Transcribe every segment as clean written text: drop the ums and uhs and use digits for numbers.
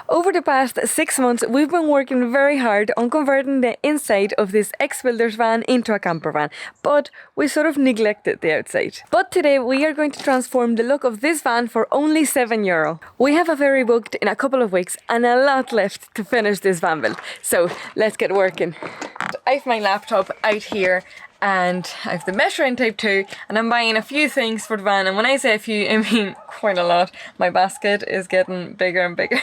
Over the past 6 months, we've been working very hard on converting the inside of this ex-builder's van into a camper van, but we sort of neglected the outside. But today we are going to transform the look of this van for only €7. We have a ferry booked in a couple of weeks and a lot left to finish this van build, so let's get working. I have my laptop out here and I have the measuring tape too, and I'm buying a few things for the van, and when I say a few I mean quite a lot. My basket is getting bigger and bigger.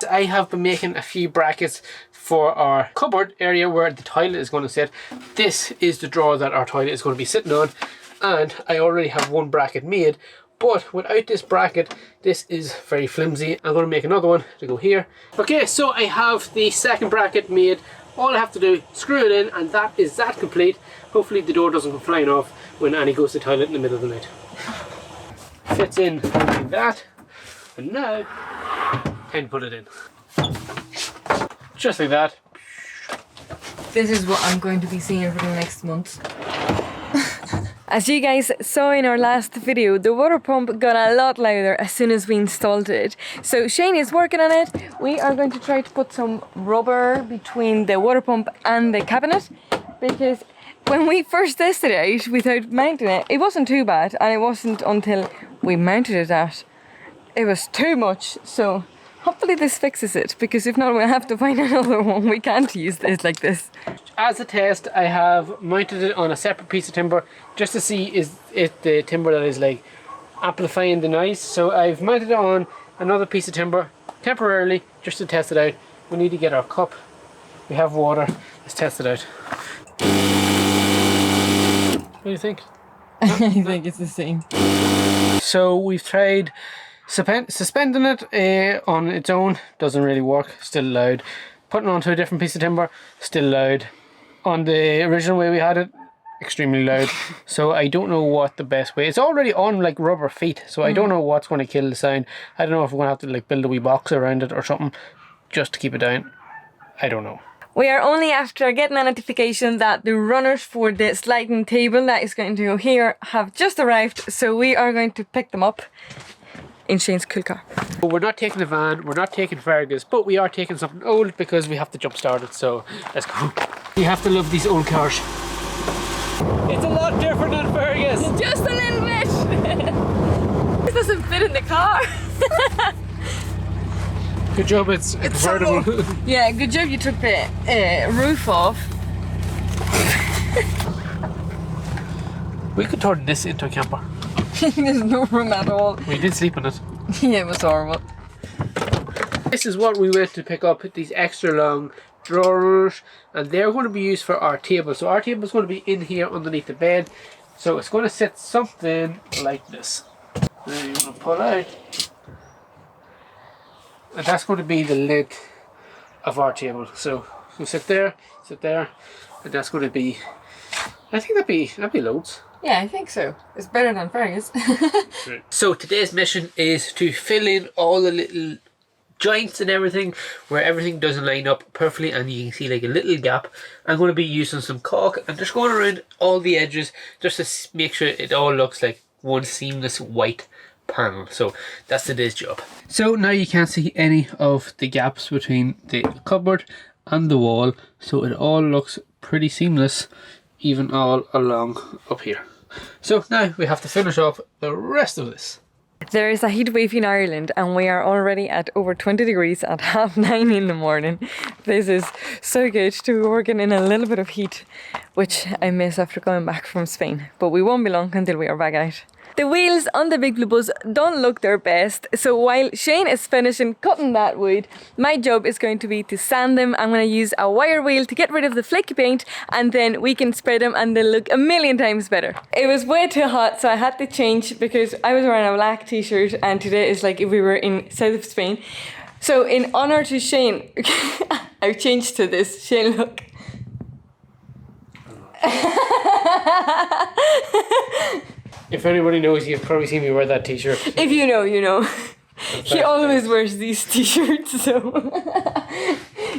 I have been making a few brackets for our cupboard area where the toilet is going to sit. This is the drawer that our toilet is going to be sitting on, and I already have one bracket made, but without this bracket this is very flimsy. I'm going to make another one to go here. Okay, so I have the second bracket made. All I have to do, screw it in, and that is that complete. Hopefully the door doesn't come flying off when Annie goes to the toilet in the middle of the night. Fits in like that, and now I put it in. Just like that. This is what I'm going to be seeing for the next month. As you guys saw in our last video, the water pump got a lot louder as soon as we installed it. So Shane is working on it. We are going to try to put some rubber between the water pump and the cabinet, because when we first tested it out without mounting it, it wasn't too bad, and it wasn't until we mounted it that it was too much. So hopefully this fixes it, because if not we'll have to find another one. We can't use this like this. As a test, I have mounted it on a separate piece of timber just to see is it the timber that is like amplifying the noise. So I've mounted it on another piece of timber temporarily just to test it out. We need to get our cup. We have water. Let's test it out. What do you think? I think it's the same. So we've tried suspending it on its own. Doesn't really work. Still loud. Putting it onto a different piece of timber. Still loud. On the original way we had it, extremely loud. So I don't know what the best way. It's already on like rubber feet, so I don't know what's going to kill the sound. I don't know if we're going to have to like build a wee box around it or something just to keep it down. I don't know. We are only after getting a notification that the runners for the sliding table that is going to go here have just arrived, so we are going to pick them up in Shane's cool car. We're not taking the van, we're not taking Fergus, but we are taking something old because we have to jump start it, so let's go. You have to love these old cars. It's a lot different than Fergus. Just a little bit. This doesn't fit in the car. Good job, it's convertible. So, yeah, good job you took the roof off. We could turn this into a camper. There's no room at all. We did sleep in it. Yeah, it was horrible. This is what we went to pick up, these extra long drawers, and they're going to be used for our table. So our table is going to be in here underneath the bed. So it's going to sit something like this. Then you're going to pull out. And that's going to be the length of our table. So we'll sit there, and that's going to be, I think that'd be loads. Yeah, I think so. It's better than Fergus. So today's mission is to fill in all the little joints and everything where everything doesn't line up perfectly, and you can see like a little gap. I'm going to be using some caulk and just going around all the edges just to make sure it all looks like one seamless white panel. So that's today's job. So now you can't see any of the gaps between the cupboard and the wall, so it all looks pretty seamless even all along up here. So now we have to finish off the rest of this. There is a heat wave in Ireland and we are already at over 20 degrees at 9:30 in the morning. This is so good to be working in a little bit of heat, which I miss after coming back from Spain. But we won't be long until we are back out. The wheels on the big blue bus don't look their best, so while Shane is finishing cutting that wood, my job is going to be to sand them. I'm going to use a wire wheel to get rid of the flaky paint, and then we can spray them and they'll look a million times better. It was way too hot, so I had to change because I was wearing a black t-shirt and today is like if we were in south of Spain. So in honor to Shane, I've changed to this. Shane, look. If anybody knows, you've probably seen me wear that t-shirt. If you know, you know. He always wears these t-shirts, so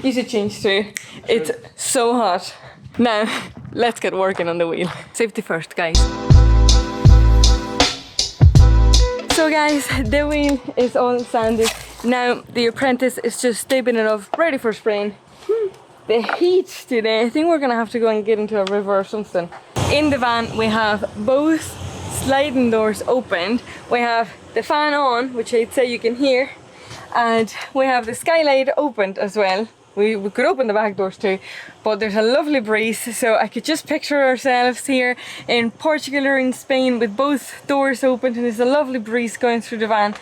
you should change too. It's so hot. Now, let's get working on the wheel. Safety first, guys. So guys, the wheel is all sanded Now the apprentice is just stepping it up, ready for spraying. The heat today, I think we're gonna have to go and get into a river or something. In the van we have both sliding doors opened. We have the fan on, which I'd say you can hear, and we have the skylight opened as well. We could open the back doors too, but there's a lovely breeze, so I could just picture ourselves here in Portugal or in Spain with both doors open, and there's a lovely breeze going through the van.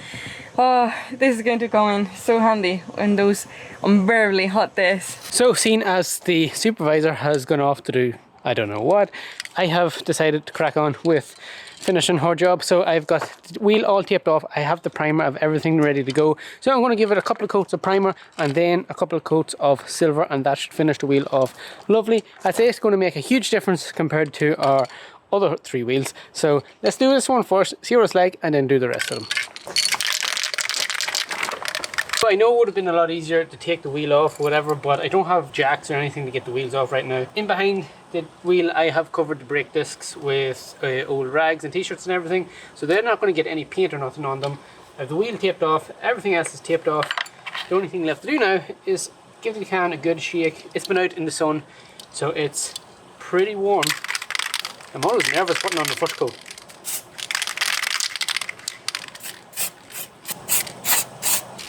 Oh, this is going to come in so handy on those unbearably hot days. So, seeing as the supervisor has gone off to do I don't know what, I have decided to crack on with finishing her job. So I've got the wheel all taped off, I have the primer, of everything ready to go. So I'm going to give it a couple of coats of primer and then a couple of coats of silver, and that should finish the wheel off lovely. I'd say it's going to make a huge difference compared to our other 3 wheels. So let's do this one first, see what it's like, and then do the rest of them. So I know it would have been a lot easier to take the wheel off or whatever, but I don't have jacks or anything to get the wheels off right now. In behind the wheel I have covered the brake discs with old rags and t-shirts and everything, so they're not going to get any paint or nothing on them. I have the wheel taped off, everything else is taped off. The only thing left to do now is give the can a good shake. It's been out in the sun, so it's pretty warm. I'm always nervous putting on the first coat.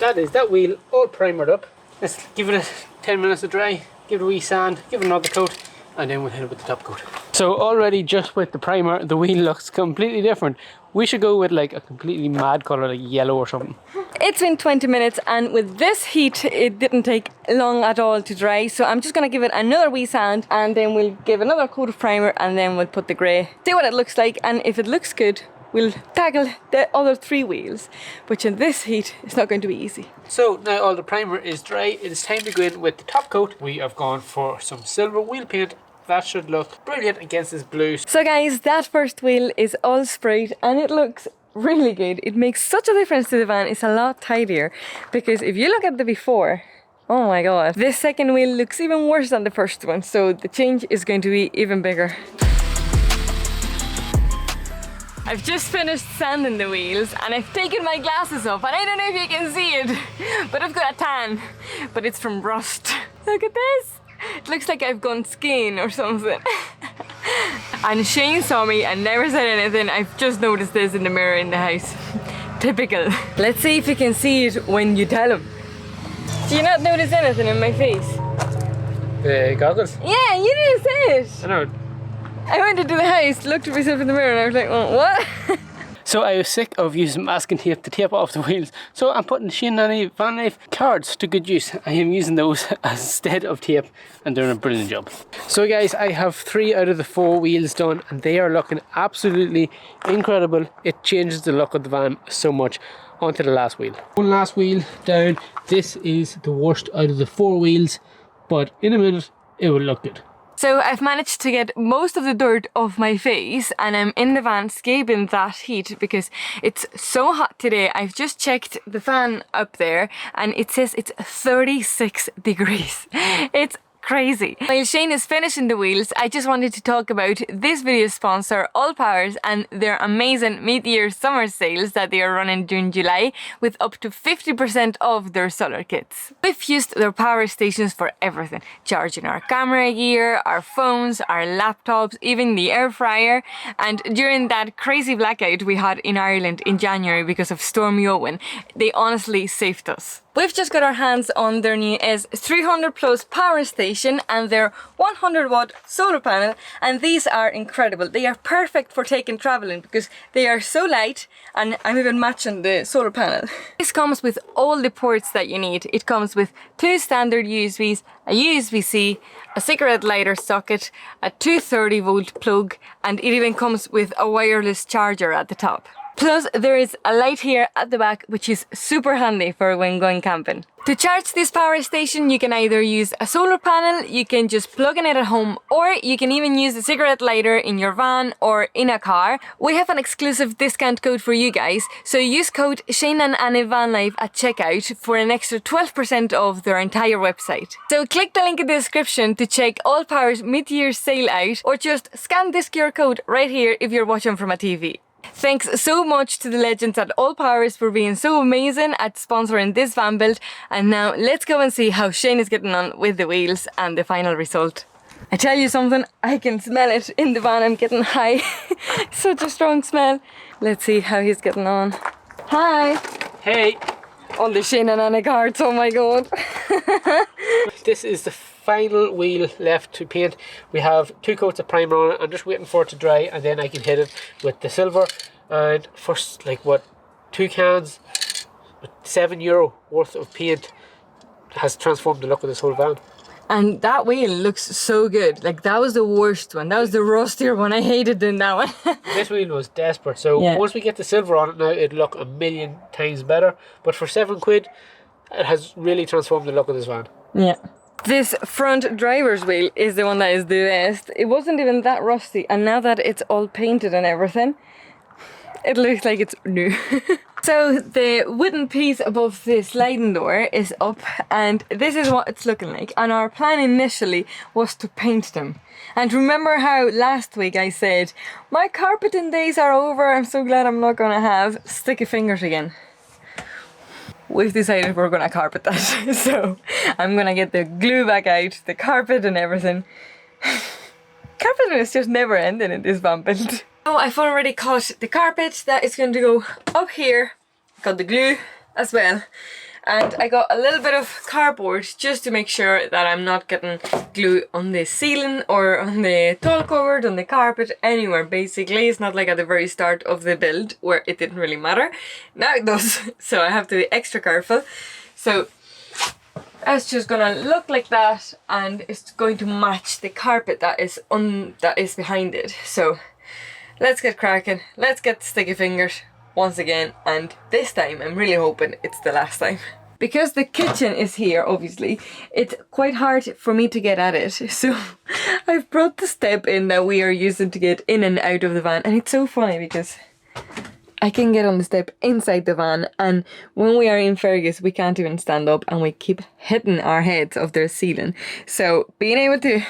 That is that wheel all primered up. Let's give it a 10 minutes to dry, give it a wee sand, give it another coat, and then we'll hit it with the top coat. So already just with the primer, the wheel looks completely different. We should go with like a completely mad colour, like yellow or something. It's been 20 minutes and with this heat it didn't take long at all to dry, so I'm just going to give it another wee sand and then we'll give another coat of primer and then we'll put the grey. See what it looks like, and if it looks good we'll tackle the other 3 wheels, which in this heat is not going to be easy. So now all the primer is dry, it is time to go in with the top coat. We have gone for some silver wheel paint. That should look brilliant against this blue. So guys, that first wheel is all sprayed and it looks really good. It makes such a difference to the van. It's a lot tidier, because if you look at the before, oh my god, this second wheel looks even worse than the first one, so the change is going to be even bigger. I've just finished sanding the wheels and I've taken my glasses off, and I don't know if you can see it, but I've got a tan, but it's from rust. Look at this. It looks like I've gone skiing or something. And Shane saw me and never said anything. I've just noticed this in the mirror in the house. Typical. Let's see if you can see it when you tell him. Do you not notice anything in my face? The goggles? Yeah, you didn't say it. I know. I went into the house, looked at myself in the mirror and I was like, oh, what? So I was sick of using masking tape to tape off the wheels, so I'm putting 𝗦𝗨𝗣𝗣𝗢𝗥 van life cards to good use. I am using those instead of tape and doing a brilliant job. So guys, I have 3 out of the 4 wheels done and they are looking absolutely incredible. It changes the look of the van so much. On to the last wheel. One last wheel down. This is the worst out of the 4 wheels, but in a minute it will look good. So I've managed to get most of the dirt off my face and I'm in the van escaping that heat because it's so hot today. I've just checked the fan up there and it says it's 36 degrees. It's crazy. While Shane is finishing the wheels, I just wanted to talk about this video's sponsor, 𝗦𝗨𝗣𝗣𝗢, and their amazing mid-year summer sales that they are running during July with up to 50% off their solar kits. We've used their power stations for everything, charging our camera gear, our phones, our laptops, even the air fryer, and during that crazy blackout we had in Ireland in January because of Storm Owen, they honestly saved us. We've just got our hands on their new S300 Plus power station and their 100 watt solar panel, and these are incredible. They are perfect for taking traveling because they are so light, and I'm even matching the solar panel. This comes with all the ports that you need. It comes with 2 standard USBs, a USB-C, a cigarette lighter socket, a 230 volt plug, and it even comes with a wireless charger at the top. Plus, there is a light here at the back, which is super handy for when going camping. To charge this power station, you can either use a solar panel, you can just plug in it at home, or you can even use a cigarette lighter in your van or in a car. We have an exclusive discount code for you guys, so use code 𝗦𝗨𝗣𝗢𝗡𝗣𝗢 at checkout for an extra 12% off their entire website. So click the link in the description to check 𝗦𝗨𝗣𝗣𝗢's mid-year sale out, or just scan this QR code right here if you're watching from a TV. Thanks so much to the legends at 𝗦𝗨𝗣𝗧 for being so amazing at sponsoring this van build. And now let's go and see how Shane is getting on with the wheels and the final result. I tell you something, I can smell it in the van. I'm getting high. Such a strong smell. Let's see how he's getting on. Hi. Hey. On the Shane and Anna cards, oh my god. This is the final wheel left to paint. We have 2 coats of primer on it. I'm just waiting for it to dry and then I can hit it with the silver. And first, like what, 2 cans with €7 worth of paint has transformed the look of this whole van. And that wheel looks so good. Like, that was the worst one. That was the rustier one. I hated doing that one. This wheel was desperate. So yeah. Once we get the silver on it now, it'll look a million times better. But for £7, it has really transformed the look of this van. Yeah. This front driver's wheel is the one that is the best. It wasn't even that rusty. And now that it's all painted and everything, it looks like it's new. So the wooden piece above the sliding door is up and this is what it's looking like. And our plan initially was to paint them. And remember how last week I said, my carpeting days are over, I'm so glad I'm not gonna have sticky fingers again. We've decided we're gonna carpet that. So I'm gonna get the glue back out, the carpet and everything. Carpeting is just never ending in this van build. Oh, I've already cut the carpet that is going to go up here. Got the glue as well. And I got a little bit of cardboard just to make sure that I'm not getting glue on the ceiling or on the tall cupboard, on the carpet, anywhere basically. It's not like at the very start of the build where it didn't really matter. Now it does, so I have to be extra careful. So that's just gonna look like that and it's going to match the carpet that is behind it. So let's get cracking, let's get sticky fingers once again, and this time I'm really hoping it's the last time. Because the kitchen is here, obviously, it's quite hard for me to get at it. So I've brought the step in that we are using to get in and out of the van, and it's so funny because I can get on the step inside the van, and when we are in Fergus we can't even stand up and we keep hitting our heads off their ceiling. So being able to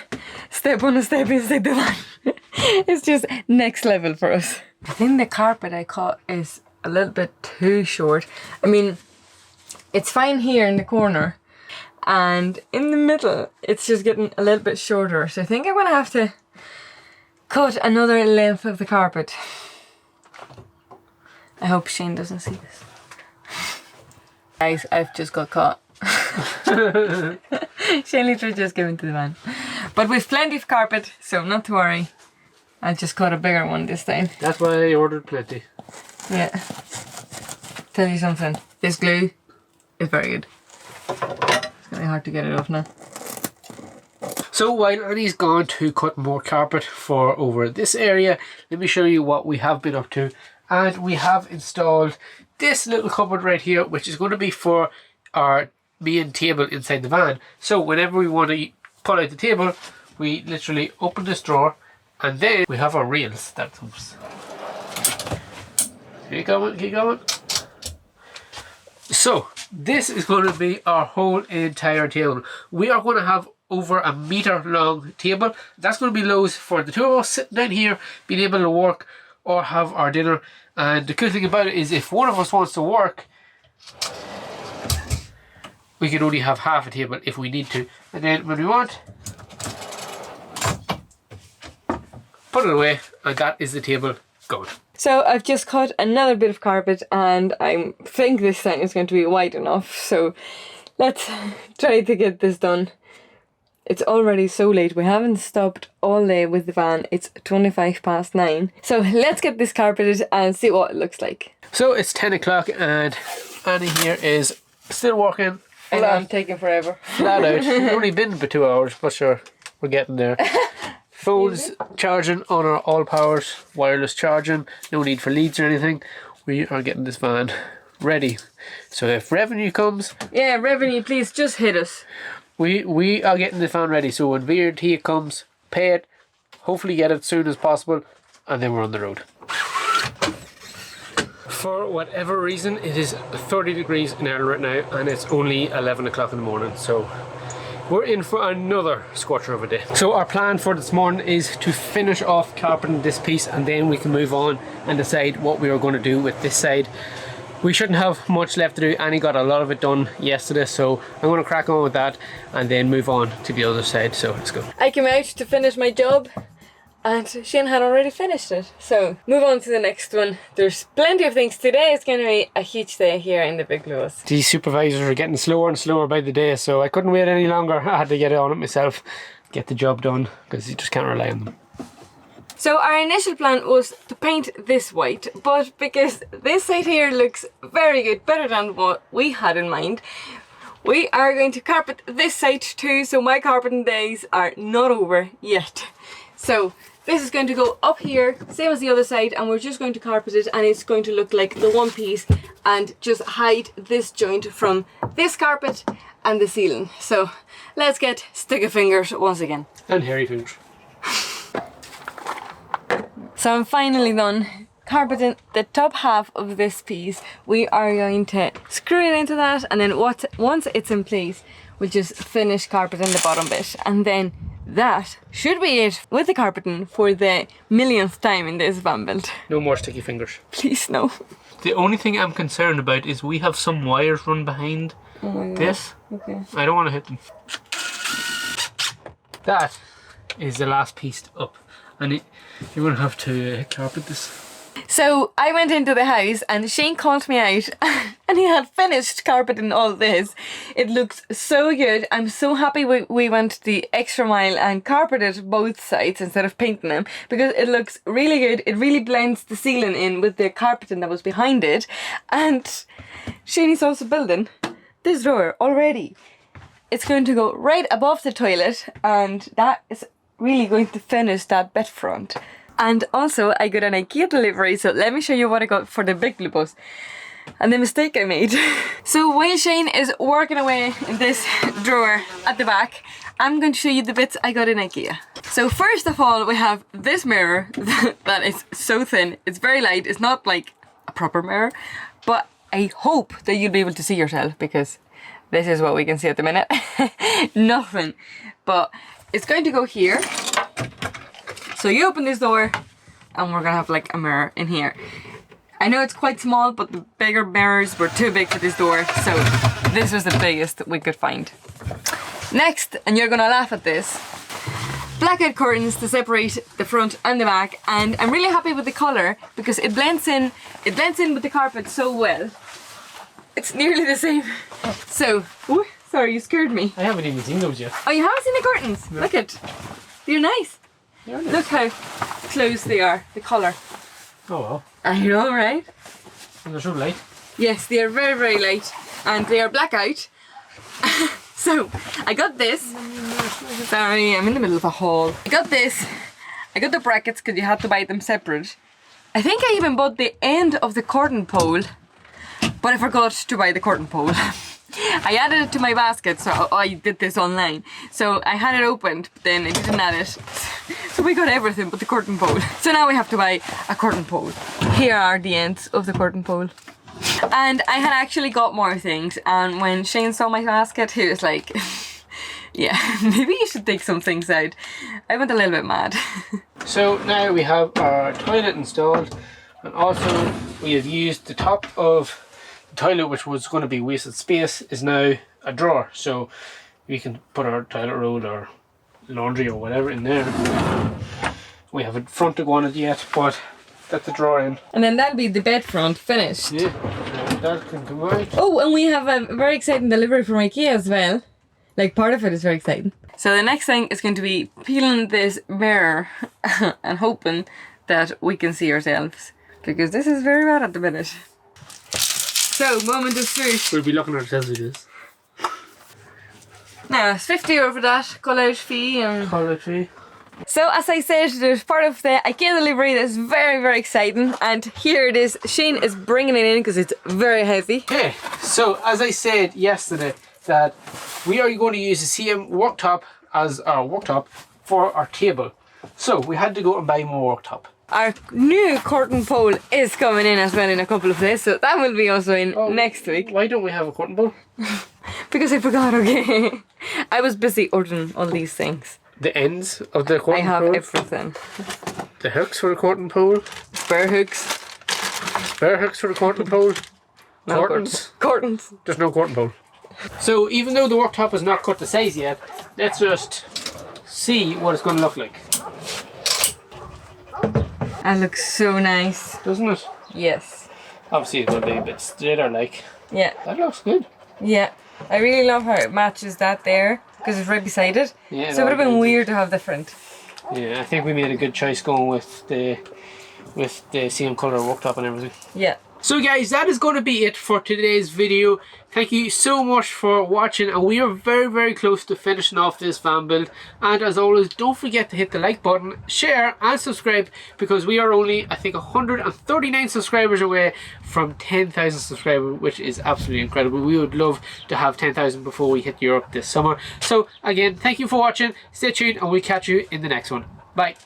step on a step inside the van is just next level for us. I think the carpet I cut is a little bit too short. I mean, it's fine here in the corner and in the middle it's just getting a little bit shorter. So I think I'm gonna have to cut another length of the carpet. I hope Shane doesn't see this. Guys, I've just got caught. Shane literally just gave into the van. But we've plenty of carpet, so not to worry. I just cut a bigger one this time. That's why I ordered plenty. Yeah. Tell you something, this glue is very good. It's gonna be hard to get it off now. So while Annie's gone to cut more carpet for over this area, let me show you what we have been up to. And we have installed this little cupboard right here, which is going to be for our main table inside the van. So whenever we want to pull out the table, we literally open this drawer and then we have our rails. That comes. Keep going, keep going. So this is going to be our whole entire table. We are going to have over a metre long table. That's going to be loads for the two of us sitting down here, being able to work or have our dinner. And the cool thing about it is if one of us wants to work, we can only have half a table if we need to. And then when we want, put it away, and that is the table gone. So I've just cut another bit of carpet and I think this time is going to be wide enough. So let's try to get this done. It's already so late. We haven't stopped all day with the van. It's 9:25. So let's get this carpeted and see what it looks like. So it's 10 o'clock and Annie here is still working. And I'm taking forever. Flat out. We've only been for 2 hours, but sure, we're getting there. Phones charging on our 𝗦𝗨𝗣𝗧, wireless charging, no need for leads or anything. We are getting this van ready. So if revenue comes... Yeah, revenue, please just hit us. We are getting the van ready, so when VAT comes, pay it, hopefully get it as soon as possible, and then we're on the road. For whatever reason, it is 30 degrees in Ireland right now, and it's only 11 o'clock in the morning, so we're in for another scorcher of a day. So our plan for this morning is to finish off carpeting this piece, and then we can move on and decide what we are going to do with this side. We shouldn't have much left to do. Annie got a lot of it done yesterday, so I'm going to crack on with that and then move on to the other side. So let's go. I came out to finish my job and Shane had already finished it. So move on to the next one. There's plenty of things. Today is going to be a huge day here in the 𝗦𝗨𝗣𝗧. These supervisors are getting slower and slower by the day, so I couldn't wait any longer. I had to get on it myself, get the job done, because you just can't rely on them. So our initial plan was to paint this white, but because this side here looks very good, better than what we had in mind, we are going to carpet this side too, so my carpeting days are not over yet. So this is going to go up here, same as the other side, and we're just going to carpet it, and it's going to look like the one piece and just hide this joint from this carpet and the ceiling. So let's get sticky fingers once again. And hairy fingers. So I'm finally done carpeting the top half of this piece. We are going to screw it into that, and then once it's in place, we'll just finish carpeting the bottom bit, and then that should be it with the carpeting for the millionth time in this van build. No more sticky fingers. Please no. The only thing I'm concerned about is we have some wires run behind this. Okay. I don't want to hit them. That is the last piece up, and you're going to have to carpet this. So I went into the house and Shane called me out and he had finished carpeting all this. It looks so good. I'm so happy we went the extra mile and carpeted both sides instead of painting them, because it looks really good. It really blends the ceiling in with the carpeting that was behind it. And Shane is also building this drawer already. It's going to go right above the toilet, and that is really going to finish that bed front. And also I got an IKEA delivery, so let me show you what I got for the 𝗦𝗨𝗣𝗧 and the mistake I made. So while Shane is working away in this drawer at the back, I'm going to show you the bits I got in IKEA. So first of all, we have this mirror that is so thin. It's very light. It's not like a proper mirror, but I hope that you'll be able to see yourself, because this is what we can see at the minute. Nothing. But it's going to go here. So you open this door and we're gonna have like a mirror in here. I know it's quite small, but the bigger mirrors were too big for this door, so this was the biggest we could find. Next, and you're gonna laugh at this, blackout curtains to separate the front and the back, and I'm really happy with the colour because it blends in with the carpet so well. It's nearly the same. So, ooh, sorry, you scared me. I haven't even seen those yet. Oh, you haven't seen the curtains? No. Look at, they're nice. Look how close they are, the colour. Oh well. I know, right? And they're so light. Yes, they are very, very light. And they are blackout. So, I got this. Sorry, I'm in the middle of a haul. I got this. I got the brackets because you had to buy them separate. I think I even bought the end of the curtain pole, but I forgot to buy the curtain pole. I added it to my basket, so I did this online. So I had it opened, but then I didn't add it. So we got everything but the curtain pole. So now we have to buy a curtain pole. Here are the ends of the curtain pole. And I had actually got more things, and when Shane saw my basket, he was like, yeah, maybe you should take some things out. I went a little bit mad. So now we have our toilet installed, and also we have used the top of the toilet, which was going to be wasted space, is now a drawer, so we can put our toilet roll or laundry or whatever in there. We haven't fronted on it yet, but that's the drawer in. And then that'll be the bed front finished. Yeah, that can come out. Oh, and we have a very exciting delivery from IKEA as well. Like, part of it is very exciting. So the next thing is going to be peeling this mirror and hoping that we can see ourselves, because this is very bad at the minute. So, moment of truth. We'll be looking at ourselves with this. Now, it's €50 for that call-out fee. Call-out fee. So, as I said, there's part of the IKEA delivery that's very, very exciting. And here it is. Shane is bringing it in because it's very heavy. Okay, so as I said yesterday, that we are going to use the same worktop as our worktop for our table. So, we had to go and buy more worktop. Our new curtain pole is coming in as well in a couple of days, so that will be also in next week. Why don't we have a curtain pole? Because I forgot, okay. I was busy ordering all these things. The ends of the I curtain have pole. everything. The hooks for the curtain pole. Bear hooks. Bear hooks for the curtain pole. No Curtains. Curtains. There's no curtain pole. So even though the worktop is not cut to size yet, let's just see what it's going to look like. That looks so nice. Doesn't it? Yes. Obviously it's going to be a bit straighter like. Yeah. That looks good. Yeah. I really love how it matches that there because it's right beside it. Yeah, So it would have been weird to have different. Yeah, I think we made a good choice going with the same colour worktop and everything. Yeah. So guys, that is going to be it for today's video. Thank you so much for watching, and we are very, very close to finishing off this van build. And as always, don't forget to hit the like button, share and subscribe, because we are only, I think, 139 subscribers away from 10,000 subscribers, which is absolutely incredible. We would love to have 10,000 before we hit Europe this summer. So again, thank you for watching, stay tuned, and we'll catch you in the next one. Bye.